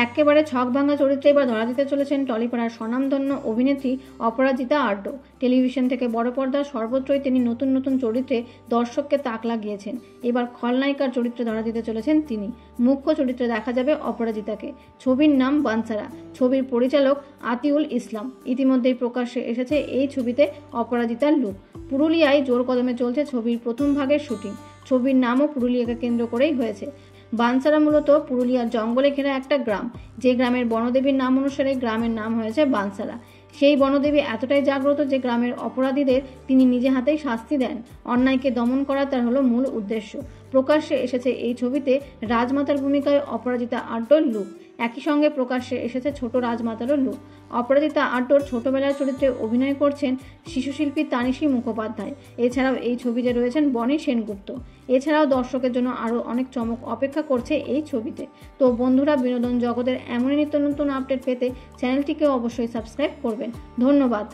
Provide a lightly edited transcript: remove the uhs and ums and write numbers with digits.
একেবারে ছকভাঙা চরিত্রে এবার ধরা দিতে চলেছেন টলিপাড়ার স্বনামধন্য অভিনেত্রী অপরাজিতা আড্ড। টেলিভিশন থেকে বড় পর্দা সর্বত্রই তিনি নতুন নতুন চরিত্রে দর্শককে তাক লাগিয়েছেন। এবার খলনায়িকার চরিত্রে ধরা দিতে চলেছেন তিনি। মুখ্য চরিত্রে দেখা যাবে অপরাজিতাকে। ছবির নাম বানসারা। ছবির পরিচালক আতিউল ইসলাম। ইতিমধ্যেই প্রকাশ্যে এসেছে এই ছবিতে অপরাজিতার লুক। পুরুলিয়ায় জোর কদমে চলছে ছবির প্রথম ভাগের শুটিং। ছবির নামও পুরুলিয়াকে কেন্দ্র করেই হয়েছে। বানসারা মূলত পুরুলিয়ার জঙ্গলে ঘেরা একটা গ্রাম, যে গ্রামের বনদেবীর নাম অনুসারে গ্রামের নাম হয়েছে বানসারা। সেই বনদেবী এতটাই জাগ্রত যে গ্রামের অপরাধীদের তিনি নিজে হাতেই শাস্তি দেন। অন্যায়কে দমন করা তার হলো মূল উদ্দেশ্য। প্রকাশ্যে এসেছে এই ছবিতে রাজমাতার ভূমিকায় অপরাজিতা আড্ডর লুক। একই সঙ্গে প্রকাশ্যে এসেছে ছোট রাজমাতারও লুক। অপরাজিতা আড্ডর ছোটবেলার চরিত্রে অভিনয় করছেন শিশুশিল্পী তানিশী মুখোপাধ্যায়। এছাড়াও এই ছবিতে রয়েছেন বনি সেনগুপ্ত। এছাড়াও দর্শকের জন্য আরও অনেক চমক অপেক্ষা করছে এই ছবিতে। তো বন্ধুরা, বিনোদন জগতের এমনই নিত্য নতুন আপডেট পেতে চ্যানেলটিকে অবশ্যই সাবস্ক্রাইব করবেন। ধন্যবাদ।